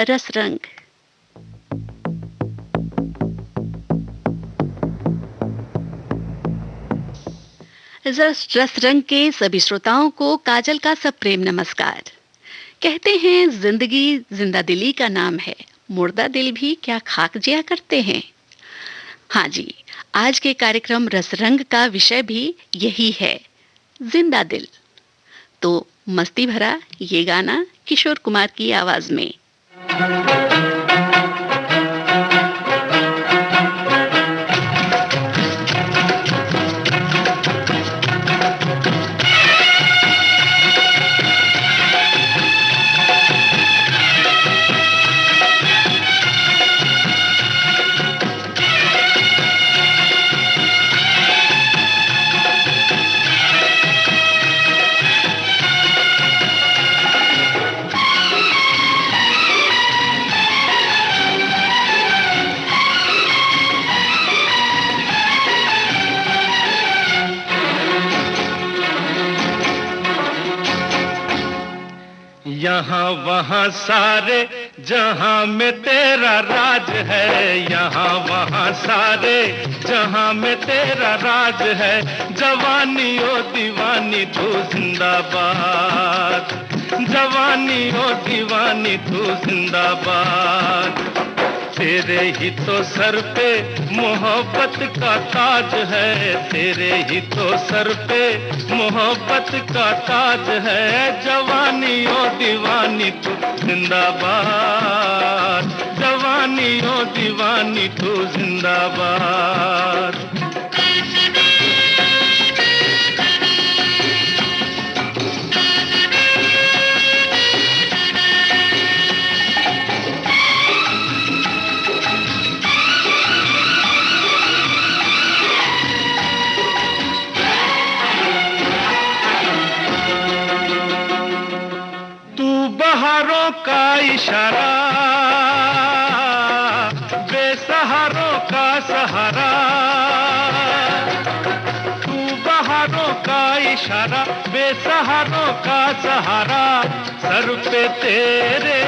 रस रंग। रस रंग के सभी श्रोताओं को काजल का सप्रेम नमस्कार। कहते हैं जिंदगी जिंदा दिली का नाम है, मुर्दा दिल भी क्या खाक जिया करते हैं। हाँ जी, आज के कार्यक्रम रस रंग का विषय भी यही है, जिंदा दिल। तो मस्ती भरा ये गाना किशोर कुमार की आवाज में। यहाँ वहाँ सारे जहाँ में तेरा राज है, यहाँ वहाँ सारे जहाँ में तेरा राज है। जवानी ओ दीवानी तू जिंदाबाद, जवानी ओ दीवानी तू जिंदाबाद। तेरे ही तो सर पे मोहब्बत का ताज है, तेरे ही तो सर पे मोहब्बत का ताज है। जवानी ओ दीवानी तू जिंदाबाद, जवानी ओ दीवानी तू जिंदाबाद। बहारों का इशारा, बेसहारों का सहारा। तू बहारों का इशारा, बेसहारों का सहारा। सर पे तेरे,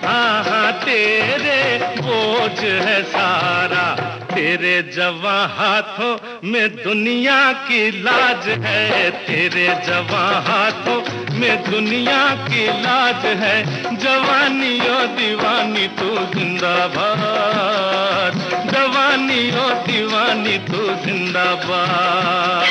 हाँ हाँ तेरे बोझ है सारा। तेरे जवां हाथों में दुनिया की लाज है, तेरे जवां हाथों में दुनिया की लाज है। जवानी ओ दीवानी तू जिंदाबाद, जवानी ओ दीवानी तू जिंदाबाद।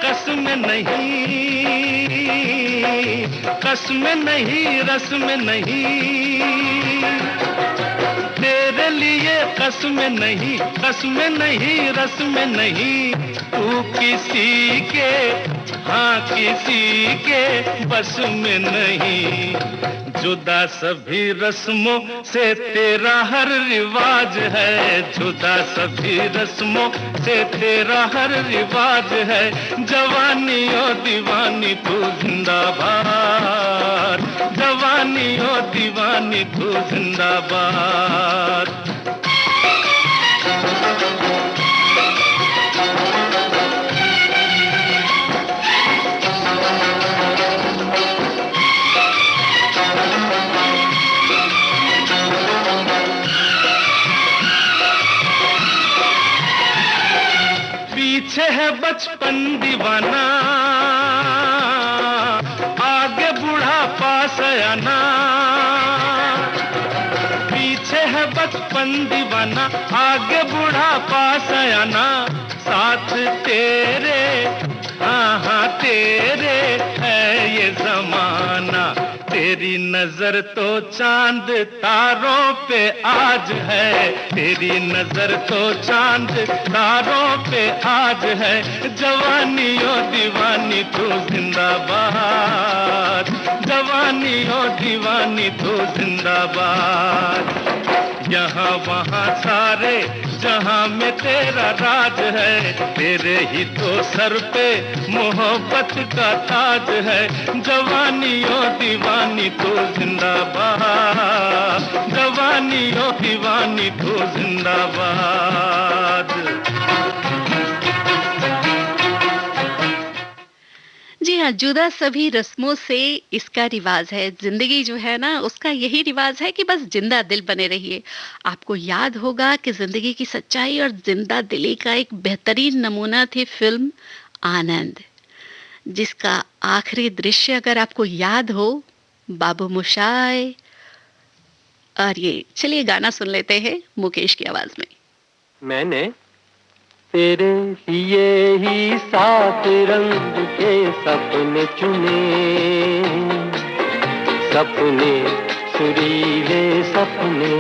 कसम नहीं, कसम नहीं, रस्म नहीं। तेरे लिए कसम नहीं, कसम नहीं, रस्म नहीं। तू किसी के, हाँ किसी के बस में नहीं। जुदा सभी रस्मों से तेरा हर रिवाज है, जुदा सभी रस्मों से तेरा हर रिवाज है। जवानी ओ दीवानी तू जिंदाबाद, जवानी ओ दीवानी तू जिंदाबाद। पीछे है बचपन दीवाना, आगे बुढ़ापा सयाना। पीछे है बचपन दीवाना, आगे बुढ़ापा सयाना। साथ तेरे, हाँ हाँ तेरे है ये जमाना। तेरी नजर तो चांद तारों पे आज है, तेरी नजर तो चांद तारों पे आज है। जवानी ओ दीवानी तू जिंदाबाद, जवानी ओ दीवानी तू जिंदाबाद। यहाँ वहाँ सारे जहाँ में तेरा राज है, तेरे ही तो सर पे मोहब्बत का ताज है। जवानी ओ दीवानी तो जिंदाबाद, जवानी ओ दीवानी तो जिंदाबाद। जी हाँ, जुदा सभी रस्मों से इसका रिवाज है। जिंदगी जो है ना, उसका यही रिवाज है कि बस जिंदा दिल बने रहिए। आपको याद होगा कि जिंदगी की सच्चाई और जिंदा दिली का एक बेहतरीन नमूना थी फिल्म आनंद, जिसका आखिरी दृश्य अगर आपको याद हो, बाबू मोशाय। और ये चलिए गाना सुन लेते हैं मुकेश की आवाज में। मैंने तेरे लिए ही 7 रंग के सपने चुने, सपने सुरीले सपने।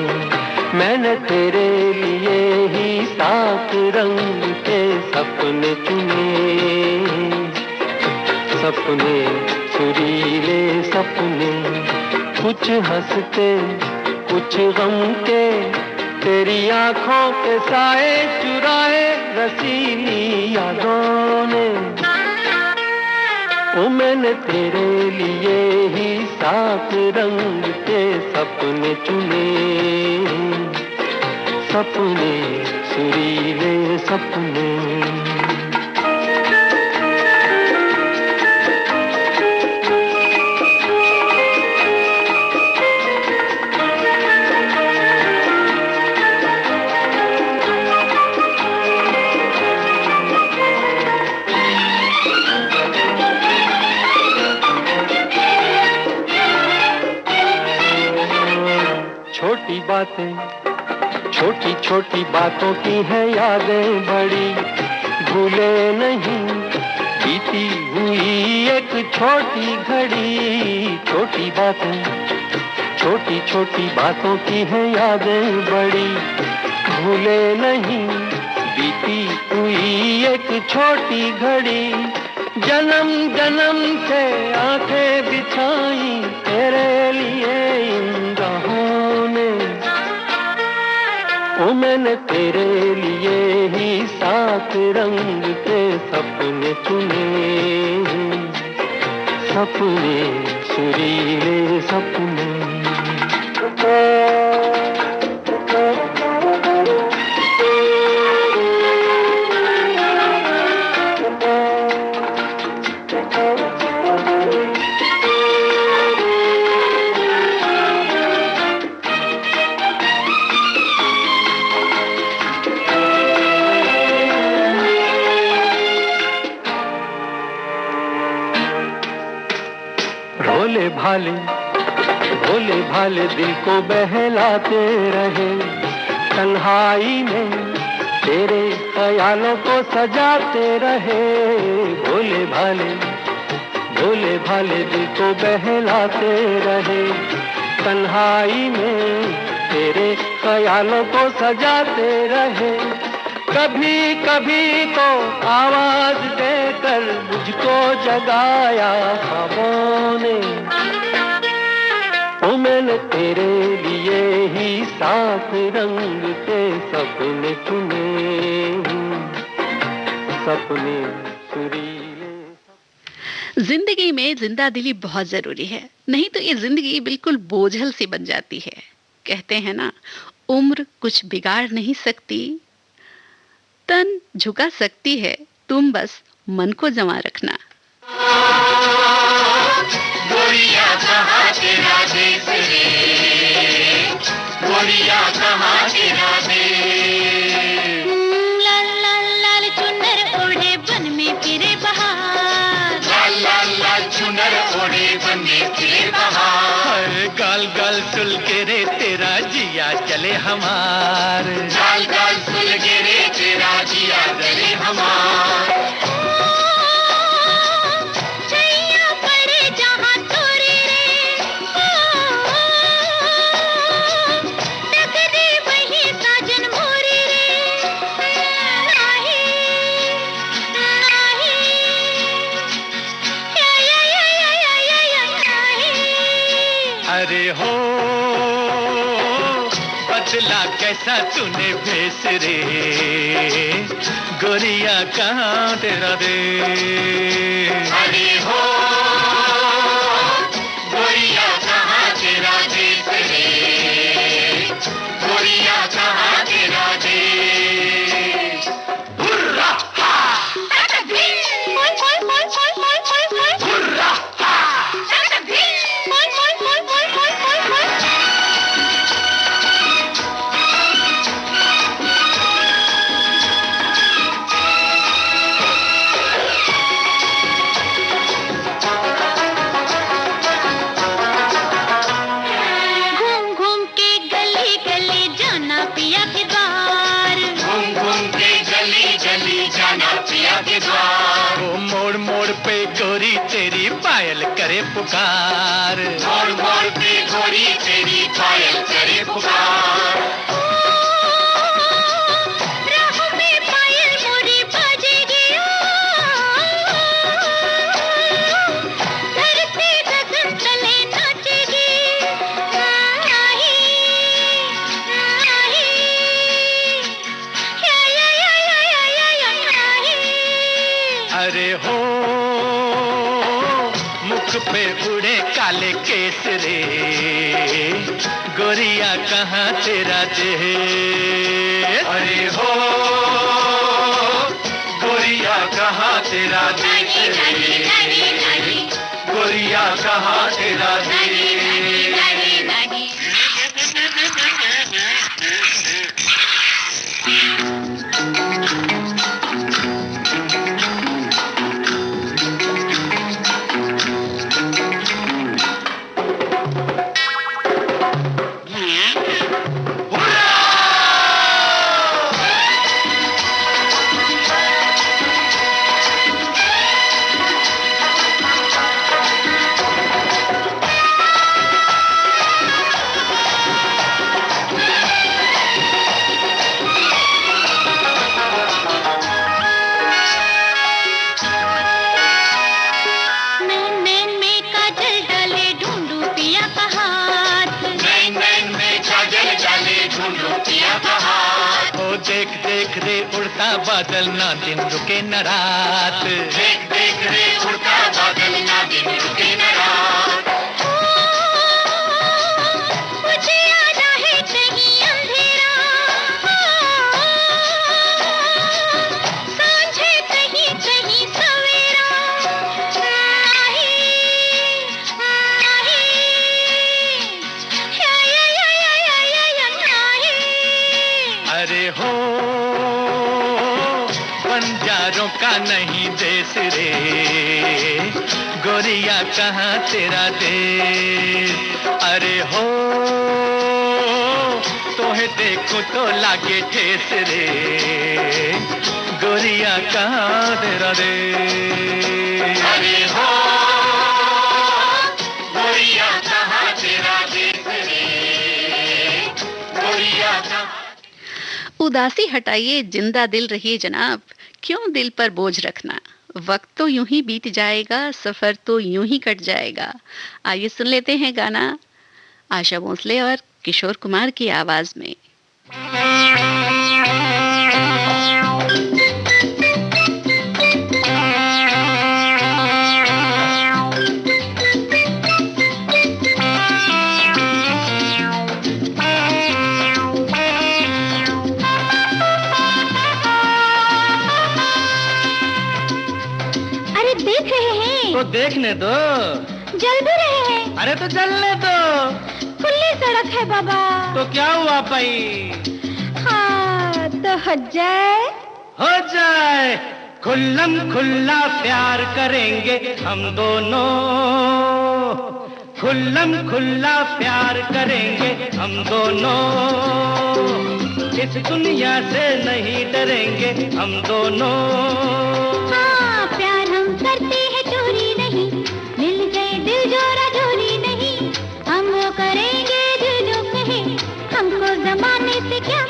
मैंने तेरे लिए ही 7 रंग के सपने चुने, सपने सुरीले सपने। कुछ हंसते कुछ गम के, तेरी आंखों के साए चुराए रसीली यादों ने। ओ मैंने तेरे लिए ही 7 रंग के सपने चुने, सपने सुरीले सपने। छोटी बातें, छोटी छोटी बातों की है यादें बड़ी, भूले नहीं बीती हुई एक छोटी घड़ी। छोटी बातें, छोटी छोटी बातों की है यादें बड़ी, भूले नहीं बीती हुई एक छोटी घड़ी। जन्म जन्म से आंखें बिछाई तेरे लिए इन राहों ने। ओ मैंने तेरे लिए ही 7 रंग के सपने चुने, सपने सुरीले सपने। भोले भाले, भोले भाले दिल को बहलाते रहे, तन्हाई में तेरे ख्यालों को सजाते रहे। भोले भाले, भोले भाले दिल को बहलाते रहे, तन्हाई में तेरे ख्यालों को सजाते रहे। कभी कभी तो आवाज देकर मुझको जगाया ख्वाबों ने। ओ मैंने तेरे लिए ही 7 रंग के सपने चुने, सपने सुरीले। जिंदगी में जिंदा दिली बहुत जरूरी है, नहीं तो ये जिंदगी बिल्कुल बोझल सी बन जाती है। कहते हैं ना, उम्र कुछ बिगाड़ नहीं सकती, तन झुका सकती है, तुम बस मन को जमा रखना। गोरिया कहाँ तेरा देश रे, गोरिया कहाँ तेरा देश। लाल लाल लाल चुनर ओढ़े बन में फिरे बहार, लाल लाल लाल चुनर ओढ़े बन में फिरे बहार। गाल गाल सुल के रे तेरा जिया चले हमार, गाल गाल सुल के रे तेरा जिया चले हमार। अरे हो बदला कैसा तूने भेस रे, गोरिया कहाँ तेरा देश। अरे हो गोरिया कहाँ तेरा देश रे, गोरिया कहाँ तेरा देश। हुर्रा हा, हुर्रा हा, घूम घूम के गली गली जाना पिया के द्वार, घूम घूम के गली गली जाना पिया के द्वार। वो मोड़ मोड़ पे गोरी तेरी पायल करे पुकार, मोड़ मोड़ पे गोरी तेरी पायल करे पुकार। राह में पायल मोरी बजेगी, धरती गगन तले नाचेगी। आही, आही, या आही। अरे हो मुख पे उड़े काले केस रे, गोरिया कहाँ तेरा देश। अरे हो गोरिया कहाँ तेरा देश रे, गोरिया कहाँ तेरा देश। नैन में काजल डाले ढूंढू पिया का हाथ, नैन नैन में काजल डाले ढूंढो पिया का हाथ। ओ देख देख रे उड़ता बादल, ना दिन रुके न रात। देख देख रे उड़ता बादल, ना दिन रुके न रात। मुझे आना है कहीं अंधेरा, सांझे कहीं कहीं सवेरा। आही, आही, या आही। अरे हो बंजारों का नहीं देश रे, गोरिया कहाँ तेरा देश। अरे हो तोहे देखो तो लागे ठेस रे, गोरिया कहाँ तेरा देश। अरे हो गोरिया कहाँ तेरा देश रे, गोरिया कहाँ। उदासी हटाइए, जिंदा दिल रहिए जनाब, क्यों दिल पर बोझ रखना। वक्त तो यूं ही बीत जाएगा, सफर तो यूं ही कट जाएगा। आइए सुन लेते हैं गाना आशा भोसले और किशोर कुमार की आवाज में। अरे देख रहे हैं, तो देखने दो। जल भी रहे हैं। अरे तो चलने दो। खुली सड़क है बाबा। तो क्या हुआ भाई, हाँ तो हो जाए। हो जाए। खुल्लम खुल्ला प्यार करेंगे हम दोनों, खुल्लम खुल्ला प्यार करेंगे हम दोनों। इस दुनिया से नहीं डरेंगे हम दोनों। हाँ प्यार हम करते हैं चोरी नहीं, मिल गए दिल जोरा जोरी नहीं। हम वो करेंगे जो जो कहे, हमको जमाने से क्या।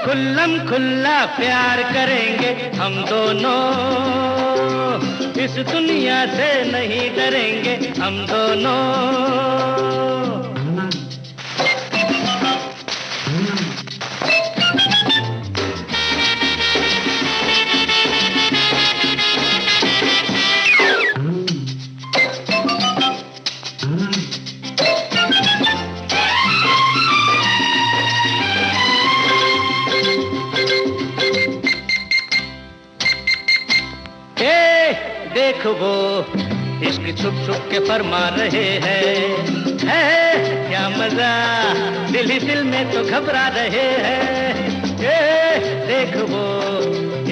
खुल्लम खुल्ला प्यार करेंगे हम दोनों, इस दुनिया से नहीं डरेंगे हम दोनों। देखो वो इश्क छुप छुप के फरमा रहे हैं, है क्या मजा, दिल ही दिल में तो घबरा रहे हैं। देखो वो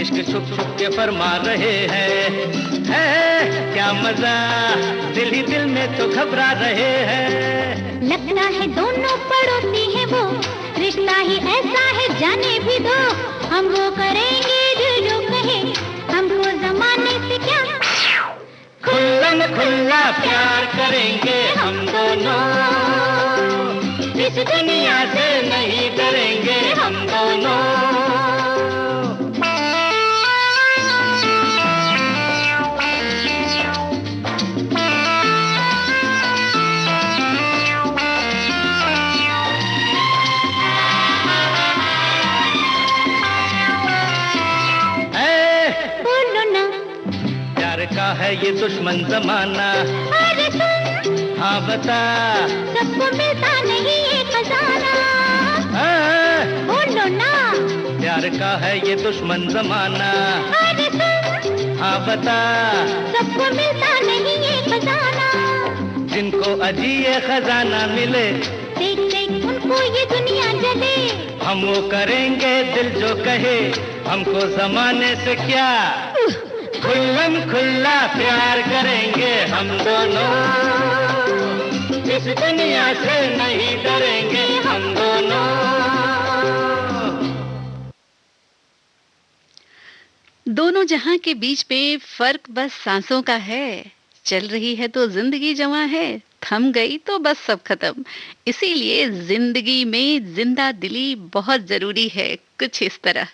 इश्क छुप छुप के फरमा रहे हैं, है क्या मजा, दिल ही दिल में तो घबरा रहे हैं। लगता है दोनों पड़ोसी हैं वो, रिश्ता ही ऐसा है जाने भी दो। हम वो करेंगे जो कहे, हमको जमाने से क्या, खुल्लम खुल्ला प्यार करेंगे हम दोनों, इस दुनिया से नहीं डरेंगे हम दोनों। का है ये दुश्मन जमाना, अरे सुन, हाँ बता, सबको मिलता नहीं ये खजाना। बोलो ना, प्यार का है ये दुश्मन जमाना, अरे सुन, हाँ बता, सबको मिलता नहीं ये खजाना। जिनको अजी ये खजाना मिले, देख देख उनको ये दुनिया जले। हम वो करेंगे दिल जो कहे, हमको जमाने से क्या, खुल्लम खुल्ला प्यार करेंगे हम दोनों, इस दुनिया से नहीं डरेंगे हम दोनों। दोनों जहां के बीच में फर्क बस सांसों का है। चल रही है तो जिंदगी जवां है, थम गई तो बस सब खत्म। इसीलिए जिंदगी में जिंदा दिली बहुत जरूरी है, कुछ इस तरह।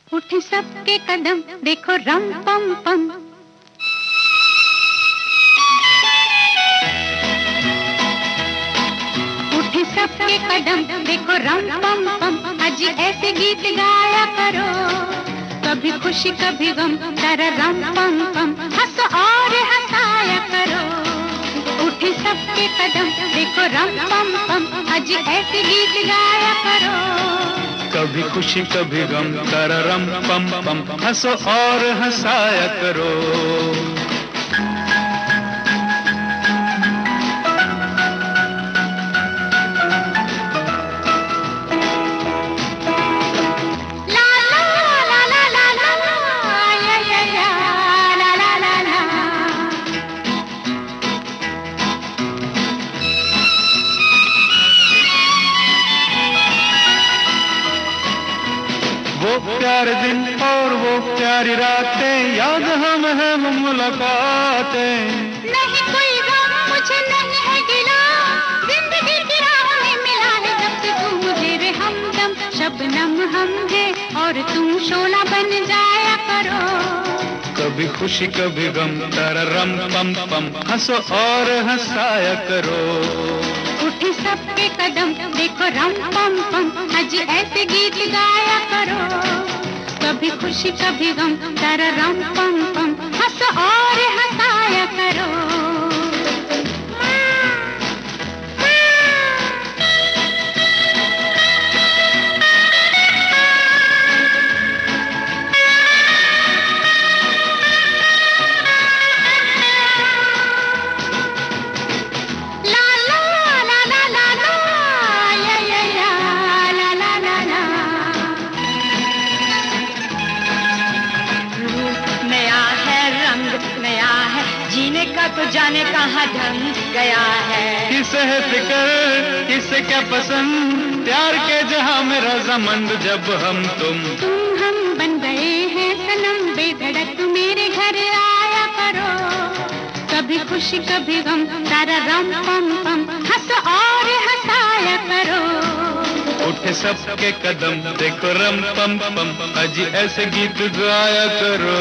उठे सबके कदम देखो रम पम पम, उठे सबके कदम देखो रम पम पम। आज ऐसे गीत गाया करो, कभी खुशी कभी गम, तारा रम पम पम। हंसो और हंसाया करो, उठे सबके कदम देखो रम पम पम। आज ऐसे गीत गाया करो, कभी खुशी कभी गम, तररम पम पम। हंसो और हंसाया करो। प्यारे दिन और वो प्यारी रातें, याद हम है मुलाकातें। नहीं कोई गम मुझे नहीं है गिला, जिंदगी की राह में मिला है जब से तू मुझे रे हमदम। शबनम हम है और तुम शोला बन जाया करो, कभी खुशी कभी गम, तररम पम पम। हंसो और हंसाया करो, उठे सबके कदम देखो रम पम पम। आज ऐसे गीत गाया करो, कभी खुशी कभी गम, तररम पम पम। हंसो और हंसाया करो। तो जाने कहाँ ढंग गया है। किसे है फिक्र किसे क्या पसंद, प्यार के जहां में रजामंद जब हम तुम हम बन गए हैं सनम। बेधड़क मेरे घर आया करो, कभी खुशी कभी गम, तारा रम पम पम। हंसो और हंसाया करो, उठे सबके कदम देखो रम पम पम। अजी ऐसे गीत गाया करो,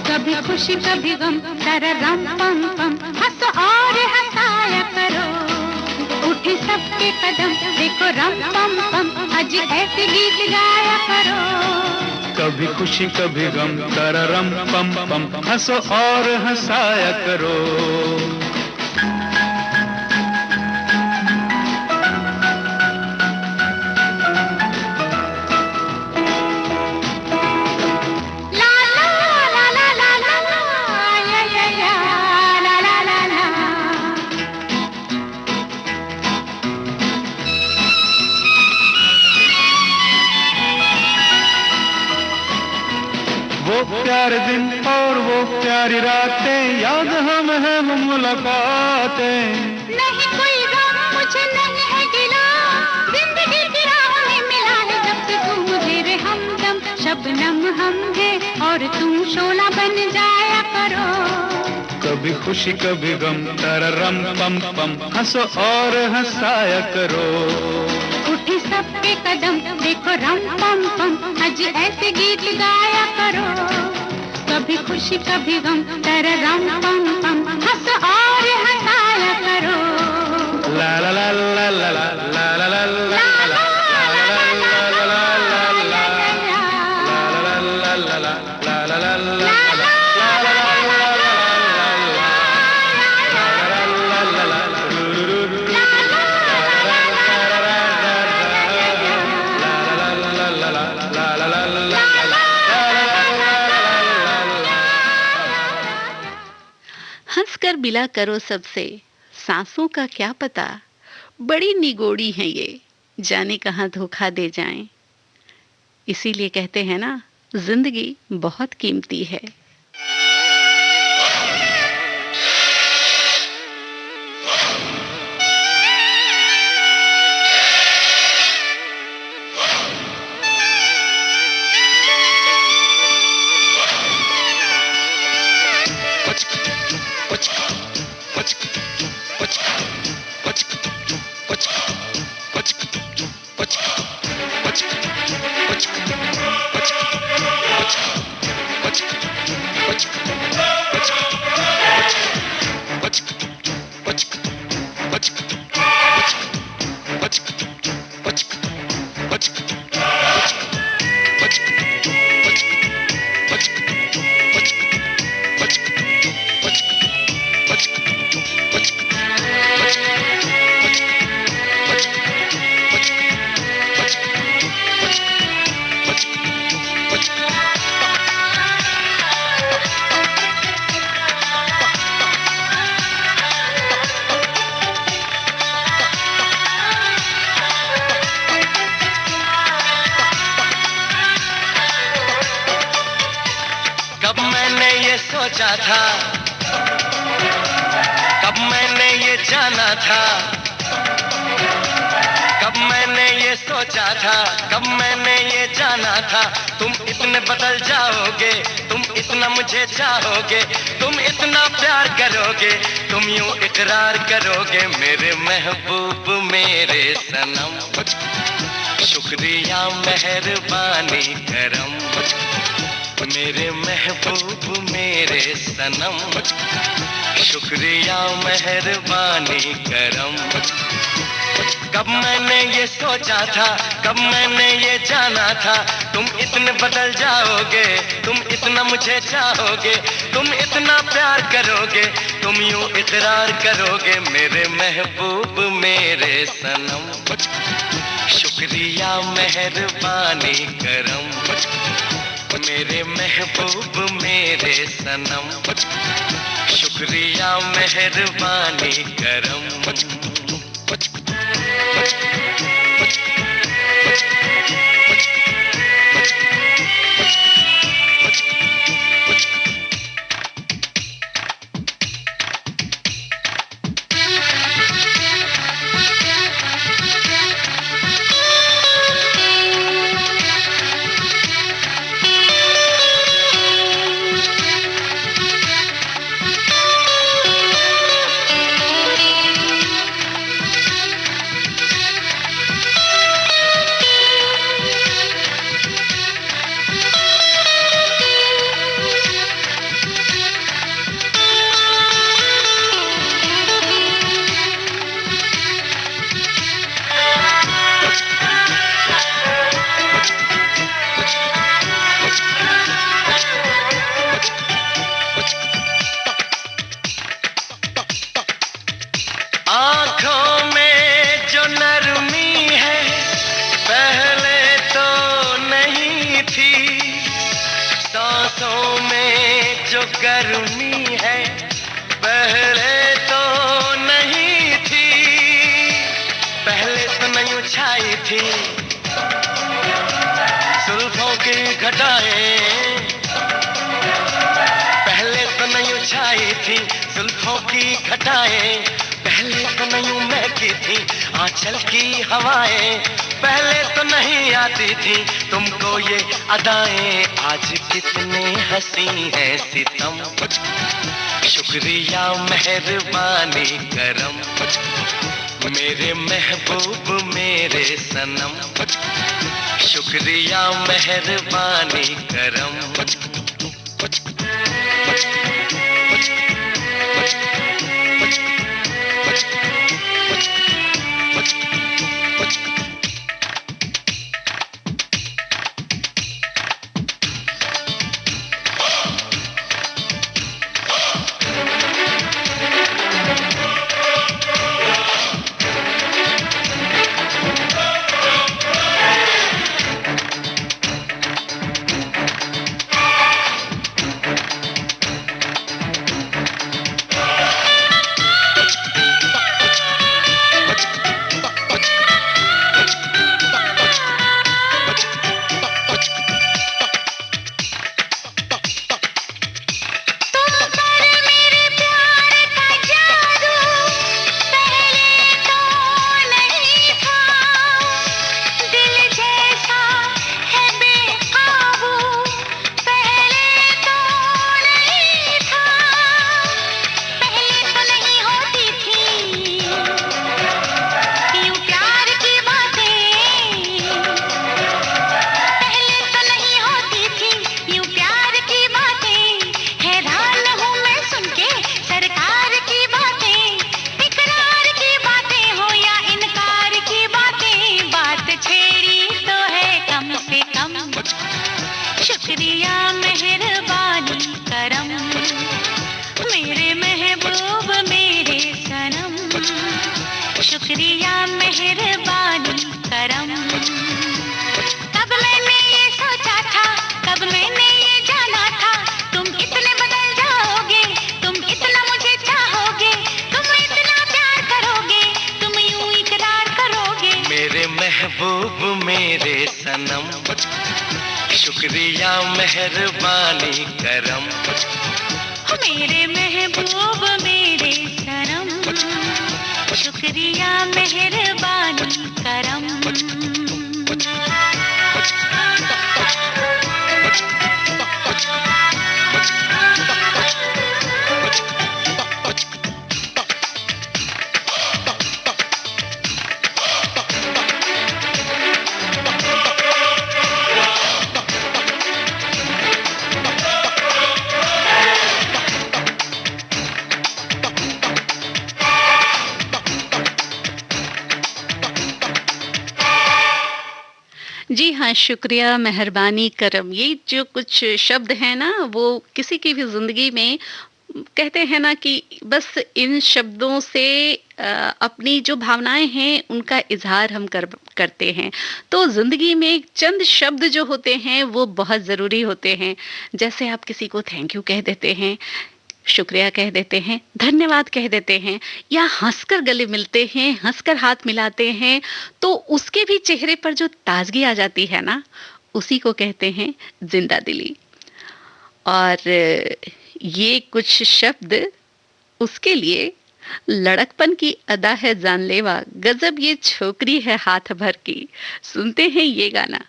कभी खुशी कभी गम, तारा रम पम पम। हंसो और हंसाया करो, उठे सबके कदम देखो रम पम पम। आज ऐसे गीत गाया करो, कभी खुशी कभी गम, तारा रम पम पम। हंसो और हंसाया करो। वो प्यारे दिन और वो प्यारी रातें याद हमें है वो मुलाकातें। नहीं कोई गम मुझे नहीं है गिला, जिंदगी की राह में मिला है जब से तू मुझे रे हमदम। शबनम हम है और तुम शोला बन जाया करो। कभी खुशी कभी गम तररम पम पम, हंसो और हंसाया करो। उठे सबके कदम देखो रम पम पम, आज ऐसे गीत गाया करो। कभी खुशी कभी गम तररम पम पम, हंसो और हंसाया करो। ला ला ला ला ला ला ला ला ला ला हंसकर मिला करो सबसे, सांसों का क्या पता, बड़ी निगोड़ी हैं ये, जाने कहाँ धोखा दे जाएं। इसीलिए कहते हैं ना, जिंदगी बहुत कीमती है। सोचा था, कब मैंने ये जाना था, कब मैंने ये सोचा था, कब मैंने ये जाना था। तुम इतने बदल जाओगे, तुम इतना मुझे चाहोगे, तुम इतना प्यार करोगे, तुम यूं इकरार करोगे मेरे महबूब मेरे सनम। शुक्रिया मेहरबानी करम मेरे महबूब मेरे सनम। शुक्रिया मेहरबानी करम। कब मैंने ये सोचा था, कब मैंने ये जाना था, तुम इतने बदल जाओगे, तुम इतना मुझे चाहोगे, तुम इतना प्यार करोगे, तुम यूं इकरार करोगे मेरे महबूब मेरे सनम। शुक्रिया मेहरबानी करम मेरे महबूब मेरे सनम। शुक्रिया मेहरबानी करम। गर्मी है पहले तो नहीं थी, पहले तो नहीं छाई थी सुल्फों की घटाएं, लम्हों की घटाएं, पहले तो नहीं मैं की थी आंचल की हवाएं, पहले तो नहीं आती थी तुमको ये अदाएं, आज कितने हंसी है सितम, शुक्रिया मेहरबानी करम, मेरे महबूब मेरे सनम, शुक्रिया मेहरबानी करम। शुक्रिया मेहरबानी करम, मेरे महबूब मेरे सनम, शुक्रिया मेहरबानी करम। कब मैंने ये सोचा था, कब मैंने ये जाना था, तुम इतने बदल जाओगे, तुम इतना मुझे चाहोगे, तुम इतना प्यार करोगे, तुम यूं इकरार करोगे, मेरे महबूब मेरे सनम, शुक्रिया मेहरबानी करम, मेरे महबूब मेरे सनम, शुक्रिया मेहरबानी करम। जी हाँ, शुक्रिया, मेहरबानी, करम, ये जो कुछ शब्द हैं ना, वो किसी की भी ज़िंदगी में कहते हैं ना कि बस इन शब्दों से अपनी जो भावनाएँ हैं, उनका इज़हार हम करते हैं। तो ज़िंदगी में चंद शब्द जो होते हैं, वो बहुत ज़रूरी होते हैं। जैसे आप किसी को थैंक यू कह देते हैं, शुक्रिया कह देते हैं, धन्यवाद कह देते हैं, या हंसकर गले मिलते हैं, हंसकर हाथ मिलाते हैं, तो उसके भी चेहरे पर जो ताजगी आ जाती है ना, उसी को कहते हैं जिंदा दिली। और ये कुछ शब्द उसके लिए लड़कपन की अदा है जानलेवा, गजब ये छोकरी है हाथ भर की। सुनते हैं ये गाना।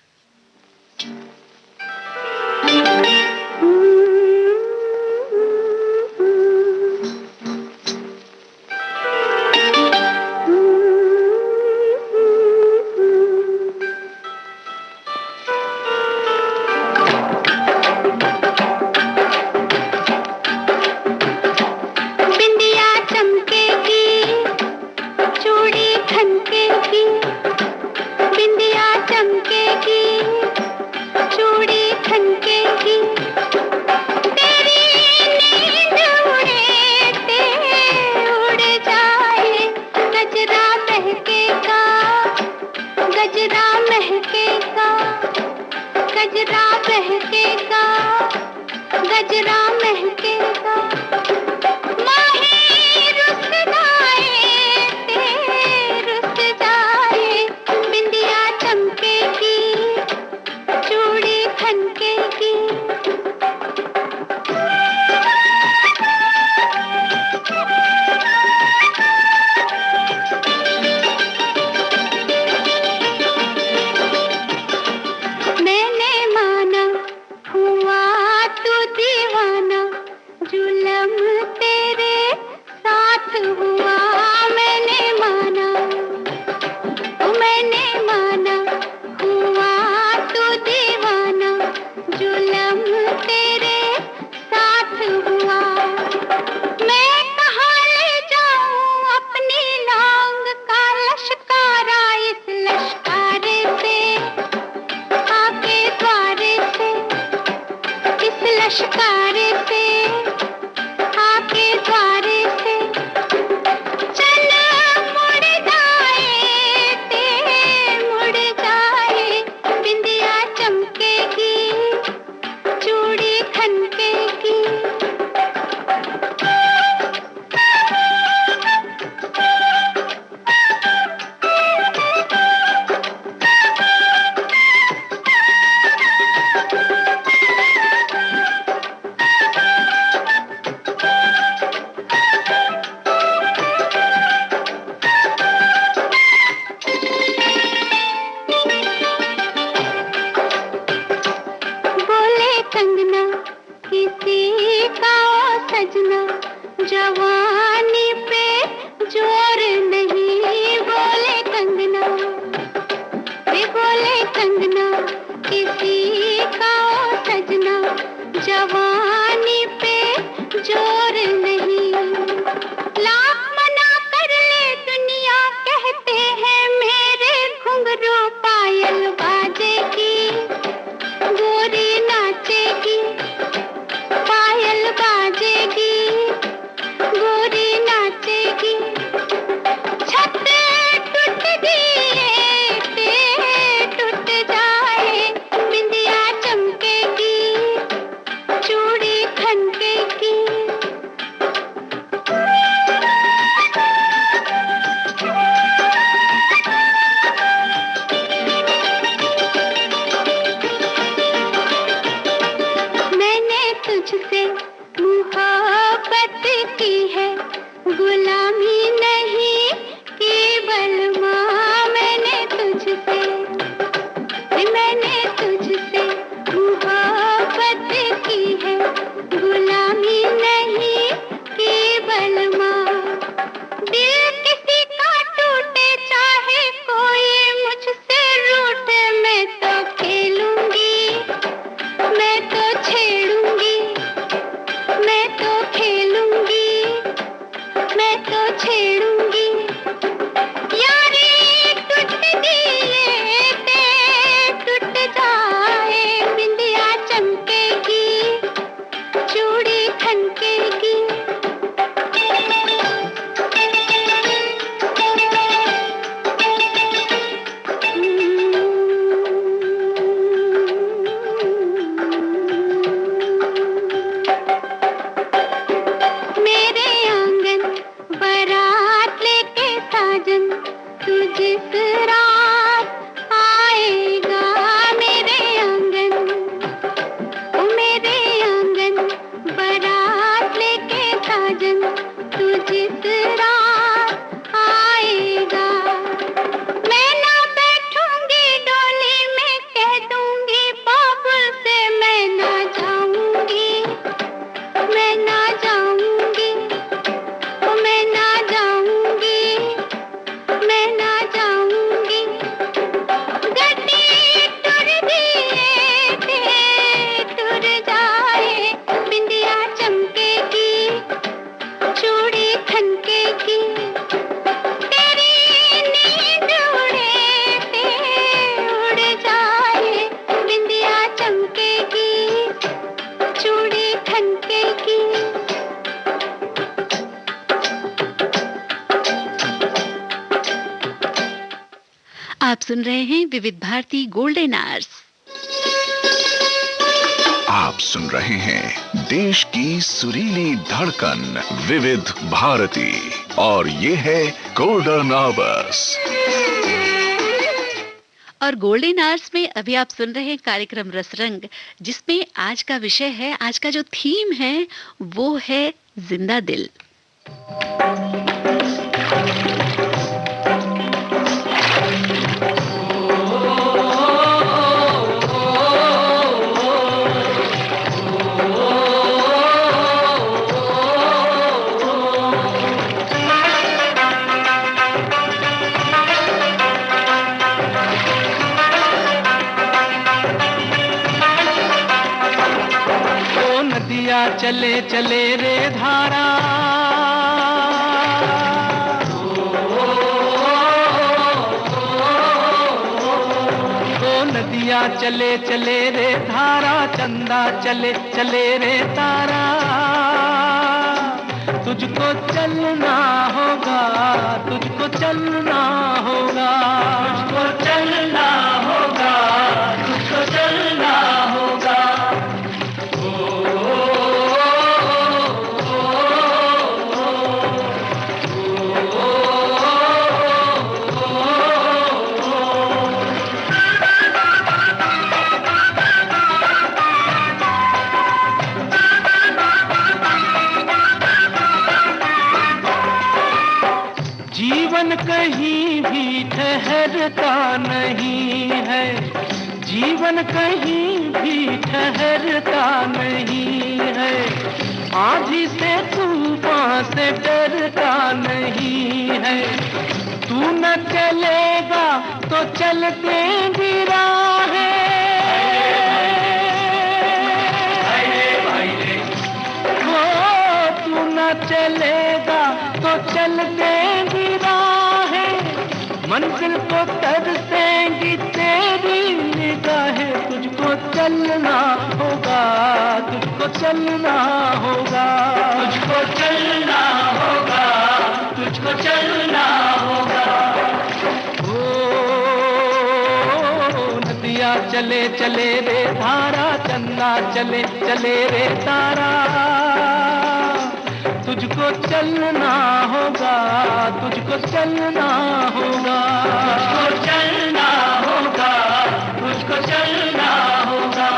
की लश्कार से आके द्वारे से चल मुड़ जाए ते मुड़ जाए बिंदिया चमकेगी चूड़ी खनकेगी सजना जवानी पे जोर नहीं बोले कंगना वे बोले कंगना किसी का सजना जवानी पे जोर नहीं लाख मना कर ले दुनिया कहते हैं मेरे घुंघरू पायल बाजेगी गोरी नाचेगी पायल बाजेगी गोरी नाचेगी छत टूट दिए टूट जाए बिंदिया चमकेगी चूड़ी खनकेगी मैंने तुझसे मोहब्बत की है गुलामी नहीं केवल माँ मैंने तुझसे मोहब्बत की है गुलामी नहीं केवल माँ दिल किसी का टूटे चाहे कोई मुझसे रूठे मैं तो खेलूंगी मैं तो छेड़ूंगी मैं तो खेलूंगी मैं तो छेड़ूंगी यारी टूट दिए टूट जाए बिंदिया चमकेगी चूड़ी खनकेगी मेरे आंगन बारात लेके साजन तू जिस रात आएगा मेरे आंगन बारात लेके साजन तू जिस रात आएगा मैं ना बैठूंगी डोली में कह दूंगी बाबुल से मैं ना जाऊंगी मैं ना जाऊंगी मैं ना जाऊंगी मैं ना जाऊंगी गड्डी टूट दिए टूट जाए बिंदिया चमकेगी चूड़ी खनकेगी तेरी नींद उड़ जाए बिंदिया चमकेगी चूड़ी खनकेगी आप सुन रहे हैं विविध भारती गोल्डन आवर्स। आप सुन रहे हैं देश की सुरीली धड़कन विविध भारती और ये है गोल्डन आवर्स। और गोल्डन आवर्स में अभी आप सुन रहे हैं कार्यक्रम रसरंग जिसमें आज का विषय है, आज का जो थीम है वो है जिंदा दिल। चले चले रे धारा ओ नदिया नदियाँ चले चले रे धारा, चंदा चले चले रे तारा, तुझको चलना होगा, तुझको चलना होगा, तुझको चलना होगा, तुझको चलना होगा। जीवन कहीं भी ठहरता नहीं है, जीवन कहीं भी ठहरता नहीं है, आंधी से तूफान से डरता नहीं है। तू न चलेगा तो चल देंगी राहें, हो तू न चलेगा तो चल देंगी राहें, मंजिल को तरसेंगी तेरी निगाहें। तुझको चलना होगा, तुझको चलना होगा, तुझको चलना होगा, तुझको चलना होगा। ओ नदियाँ चले चले रे धारा, चंदा चले चले रे तारा, तुझको चलना होगा, तुझको चलना होगा, तुझको चलना होगा, तुझको चलना होगा।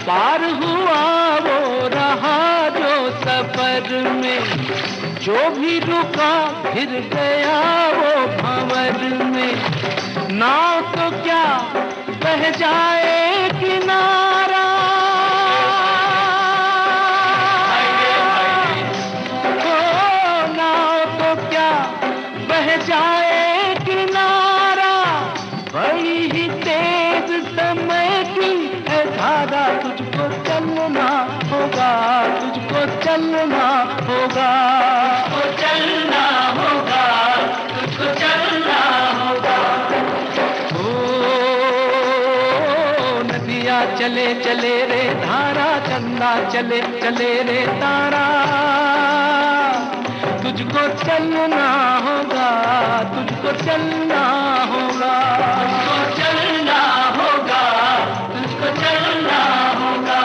पार हुआ वो रहा जो सफर में, जो भी रुका फिर गया वो भंवर में। नाव तो क्या बह जाए किनारा, ओ नाव तो क्या बह जाए किनारा, बड़ी ही तेज समय की है धारा। तुझको चलना होगा, तुझको चलना होगा, तुझको चलना होगा, तुझको चलना होगा। ओ नदियाँ चले चले रे धारा, चंदा चले चले रे तारा, तुझको चलना होगा, तुझको चलना होगा, तुझको चलना होगा, तुझको चलना होगा।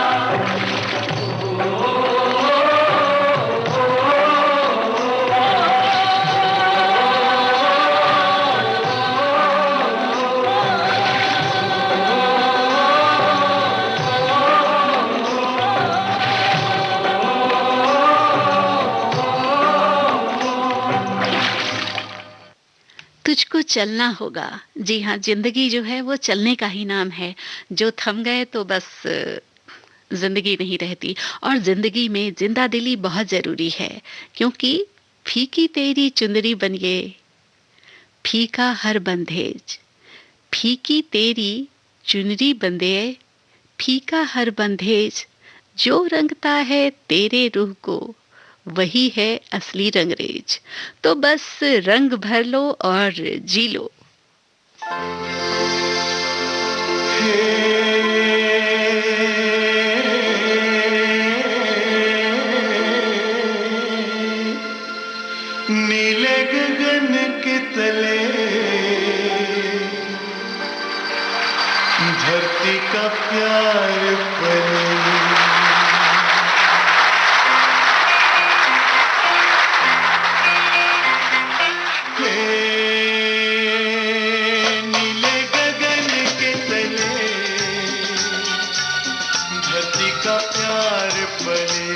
तुझको चलना होगा। जी हाँ, जिंदगी जो है वो चलने का ही नाम है। जो थम गए तो बस जिंदगी नहीं रहती। और जिंदगी में जिंदा दिली बहुत जरूरी है, क्योंकि फीकी तेरी चुंदरी बनिए फीका हर बंधेज, फीकी तेरी चुनरी बंदे फीका हर बंधेज, जो रंगता है तेरे रूह को वही है असली रंगरेज। तो बस रंग भर लो और जी लो। नीले गगन के तले धरती का प्यार पले, नीले गगन के तले धरती का प्यार पले,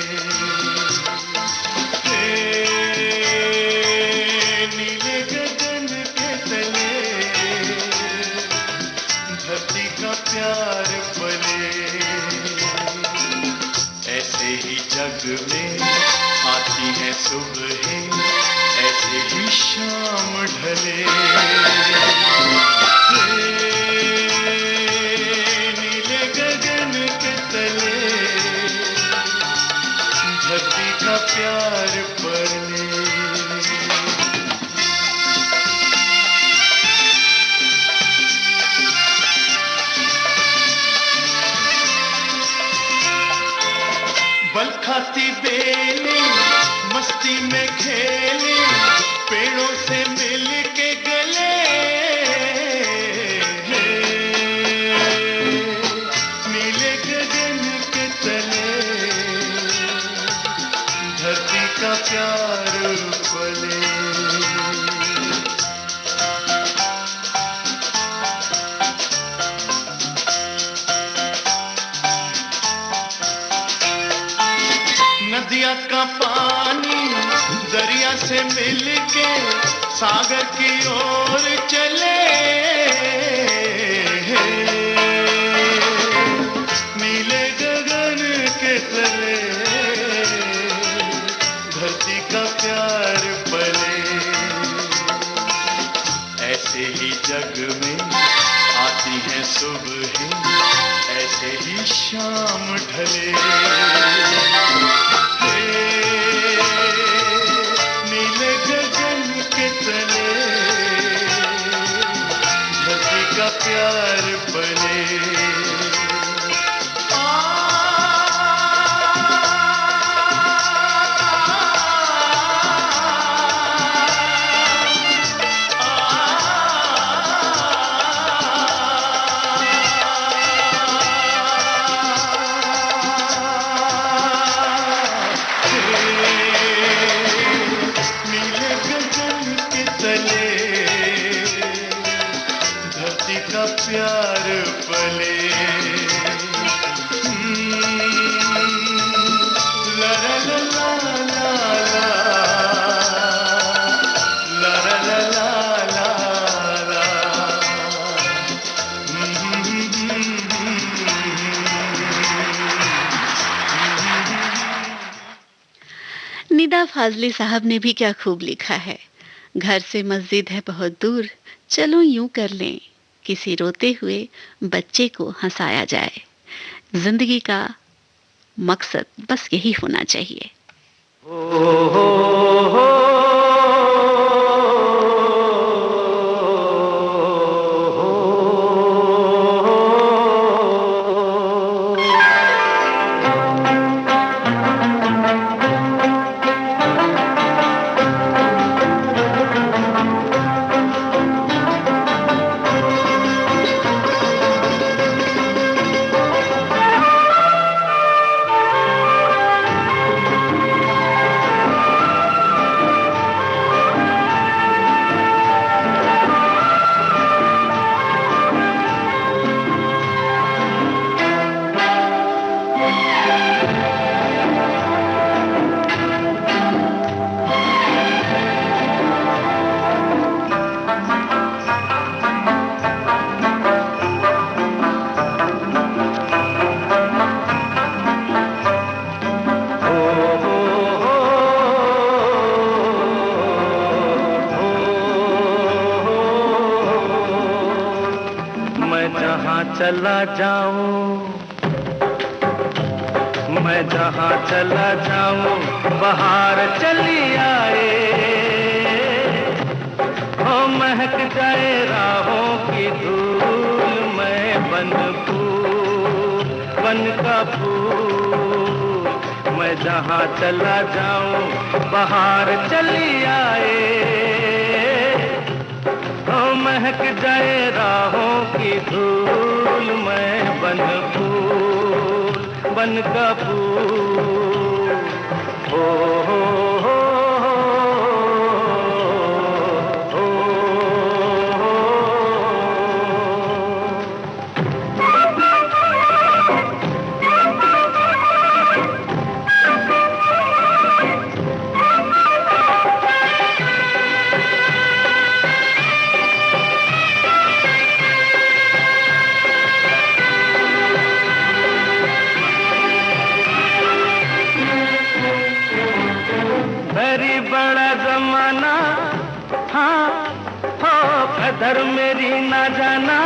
नीले गगन के तले धरती का प्यार पले। हैं सुबह ऐसे ही शाम ढले। नीले गगन के तले धरती का प्यार पले। बल खाती बेले मस्ती में खेले पेड़ों से मिल के गले। नीले गगन के तले धरती का प्यार पले। नदिया का पानी दरिया से मिलके सागर की ओर चले। नीले गगन के तले धरती का प्यार पले। ऐसे ही जग में आती हैं सुबह ऐसे ही शाम ढले। नीले गगन के तले धरती का प्यार पले। प्यार पले। ला ला ला ला ला ला ला ला ला। निदा फाजली साहब ने भी क्या खूब लिखा है। घर से मस्जिद है बहुत दूर, चलो यूं कर लें किसी रोते हुए बच्चे को हंसाया जाए। जिंदगी का मकसद बस यही होना चाहिए। चला जाऊं, मैं जहां चला जाऊं बाहर चली आए। हो महक जाए राहों की धूल, मैं बन फूल बन का फूल। मैं जहां चला जाऊं बाहर चली आए। हो महक जाए राहों की धूल, मैं बन फूल बन का फूल। हो कदर मेरी ना जाना,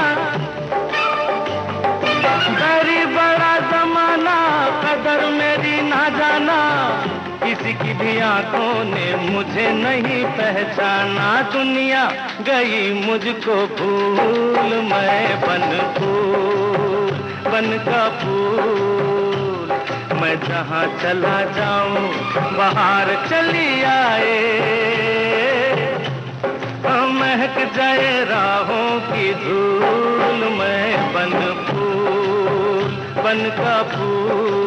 गरीब बड़ा जमाना, कदर मेरी ना जाना, किसी की भी आंखों ने मुझे नहीं पहचाना। दुनिया गई मुझको भूल, मैं बन फूल, बन का फूल, मैं जहाँ चला जाऊं बाहर चली आए, महक जाए राहों की धूल, मैं बन फूल, बन का फूल।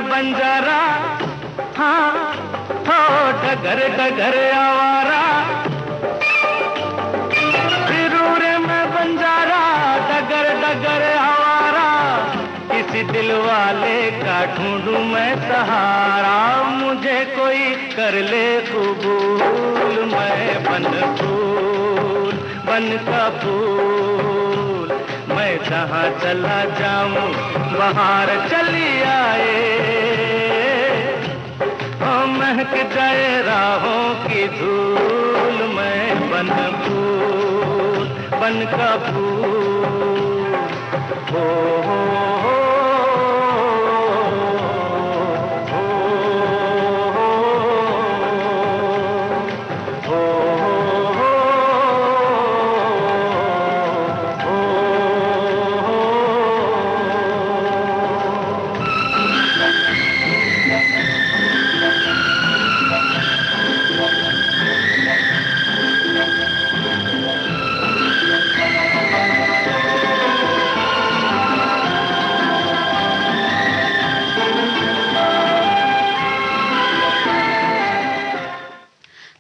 बंजारा, हाँ हो डगर डगर आवारा, फिरूरे में बंजारा, डगर डगर आवारा, किसी दिल वाले का ढूंढूं मैं सहारा, मुझे कोई कर ले कबूल, मैं बन फूल, बन का फूल, मैं जहाँ चला जाऊं बाहर चली आए, महक जाए राहों की धूल, मैं बन फूल, बन का फूल। हो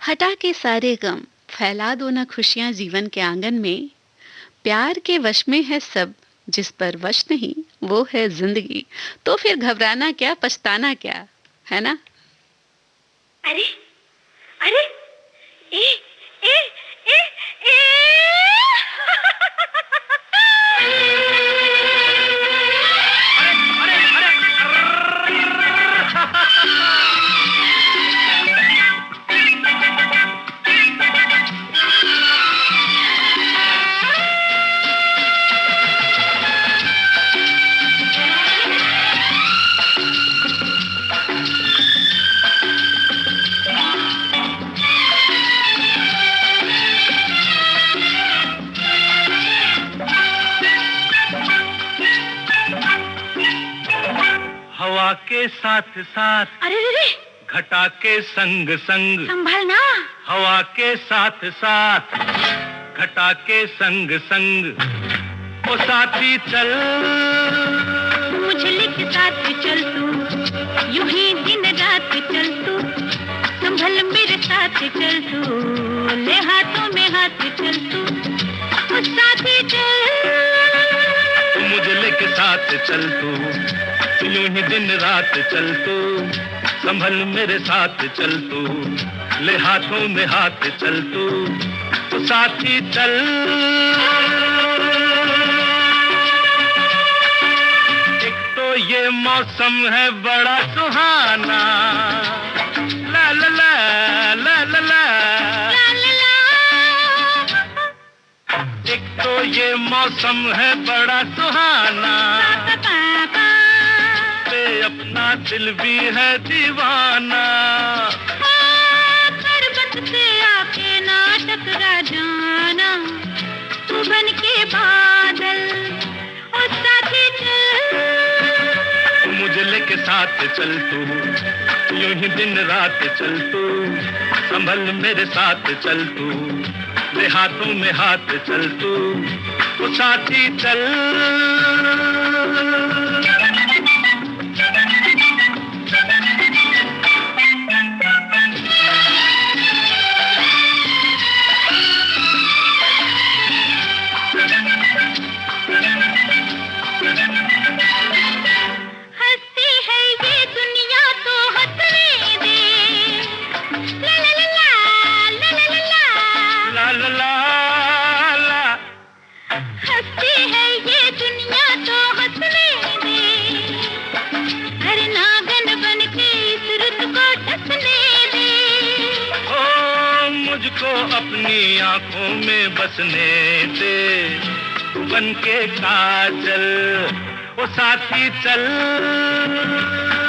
हटा के सारे गम, फैला दो ना खुशियां जीवन के आंगन में, प्यार के वश में है सब, जिस पर वश नहीं वो है जिंदगी, तो फिर घबराना क्या पछताना क्या, है ना? अरे अरे ए ए ए ए हवा के साथ साथ, अरे रे घटा के संग संग, संभलना, हवा के साथ साथ, घटा के संग संग, ओ साथी चल, मुझे के साथ चल तू, यूं ही दिन रात चल तू, संभल मेरे साथ चल तू, ले हाथों में हाथ चल तू, ओ साथी चल, मुझे लेके साथ चल तू, यूं ही दिन रात चल तू, संभल मेरे साथ चल तू, ले हाथों में हाथ चल तू, तो साथी चल। एक तो ये मौसम है बड़ा सुहाना, ला ला ला ला ला ला, एक तो ये मौसम है बड़ा सुहाना, अपना दिल भी है दीवाना, पर्वत से आके ना टकरा जाना, तू बन के बादल, और साथी चल, मुझे लेके साथ चल तू, यूं ही दिन रात चल तू, संभल मेरे साथ चल तू, ले हाथों में हाथ चल तू, तो साथी चल। ला ला ला ला। हंसती है ये दुनिया तो हंसने दे, हर नागन बन के इस रुत को डसने दे। ओ मुझको अपनी आंखों में बसने दे, बन के काजल ओ साथी चल।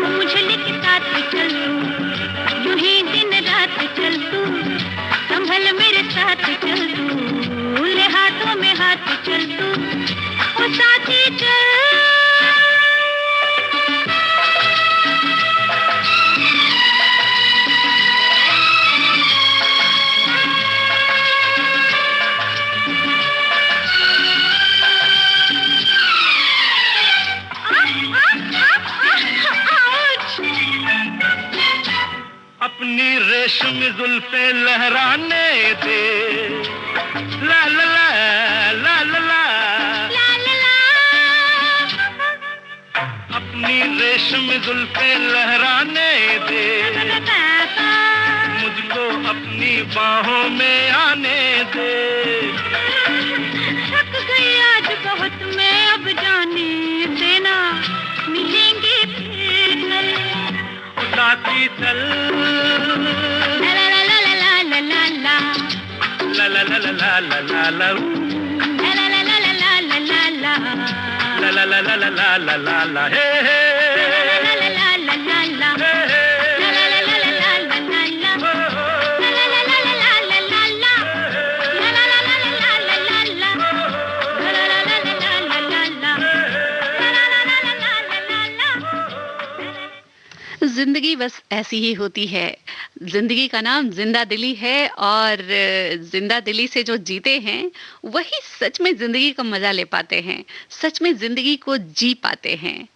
मुझे के साथ चल तू, यूं ही दिन रात चल तू, संभल मेरे साथ चल तू, ले हाथों में हाथ चल तू, ओ साथी चल। अपनी रेशमी जुल्फे लहराने दे, ला ला ला ला ला ला। ला ला ला। अपनी रेशमी जुल्फे लहराने दे, मुझको अपनी बाहों में आने दे। थक गई आज बहुत मैं, अब जाने देना, मिलेंगे फिर कल। साथी चल। ला ला ला ला ला ला ला ला। ला ला ला ला ला ला ला ला। ला ला ला ला ला ला ला ला। ला ला ला ला ला ला ला ला ला। हे हे। ला ला ला ला ला ला ला। हे हे। ला ला ला ला ला ला ला ला। ला ला ला ला ला ला ला ला। ला ला ला ला ला ला ला ला। ला ला ला ला ला ला ला ला। ला ला ला ला ला ला ला ला। जिंदगी बस ऐसी ही होती है। जिंदगी का नाम जिंदा दिली है और जिंदा दिली से जो जीते हैं वही सच में जिंदगी का मजा ले पाते हैं, सच में जिंदगी को जी पाते हैं।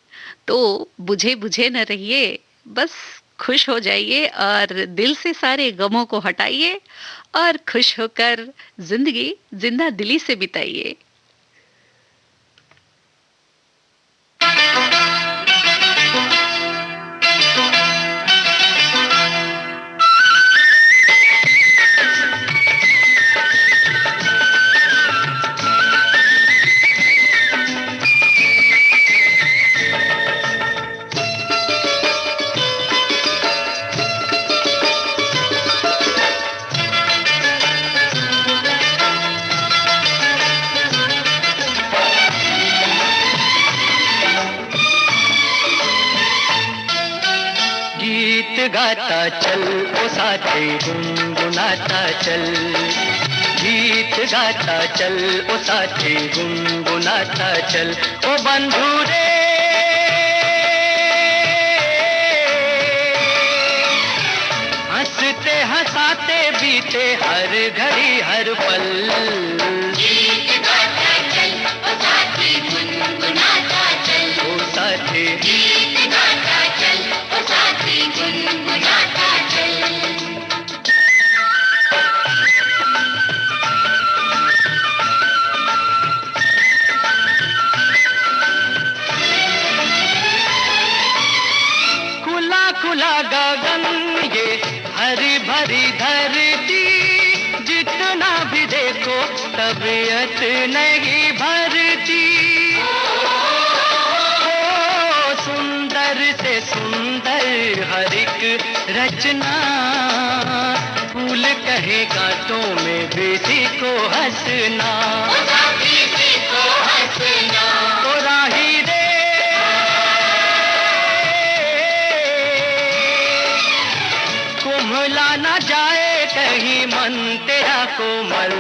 तो बुझे बुझे न रहिए, बस खुश हो जाइए और दिल से सारे गमों को हटाइए और खुश होकर जिंदगी जिंदा दिली से बिताइए। गाता चल ओ साथी गुनगुनाता चल, गीत गाता चल ओ साथी गुनगुनाता चल। ओ बंधु रे हंसते हंसाते बीते हर घड़ी हर पल। गीत गाता चल ओ साथी गुनगुनाता चल, ओ साथी गीत गाता चल ओ साथी गुनगुनाता चल। खुला खुला गगन ये हरी भरी धरती, जितना भी देखो तबीयत नहीं भरती। ओ सुंदर से सुंदर हर एक रचना, फूल कहे कांटों में बेटी को हंसना। ओ साथी को हंसना, ओ राही रे कुम्हला ना जाए कहीं मन तेरा कोमल।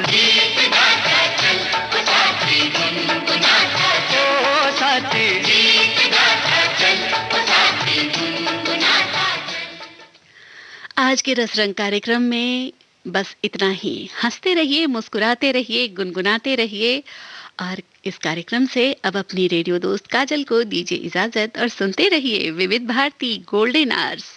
गीत गाता चल ओ साथी गुनगुनाता चल, ओ साथी गीत गाता चल ओ साथी गुनगुनाता चल। आज के रसरंग कार्यक्रम में बस इतना ही। हंसते रहिए, मुस्कुराते रहिए, गुनगुनाते रहिए और इस कार्यक्रम से अब अपनी रेडियो दोस्त काजल को दीजिए इजाजत और सुनते रहिए विविध भारती गोल्डन आवर्स।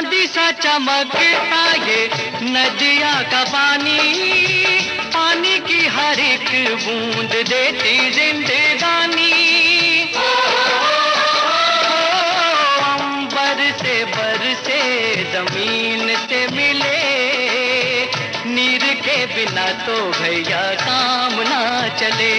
चांदी सा चमकता ये नदिया का पानी, पानी की हर एक बूंद देती जिंदगानी। अंबर से बरसे जमीन से मिले, नीर के बिना तो भैया काम ना चले।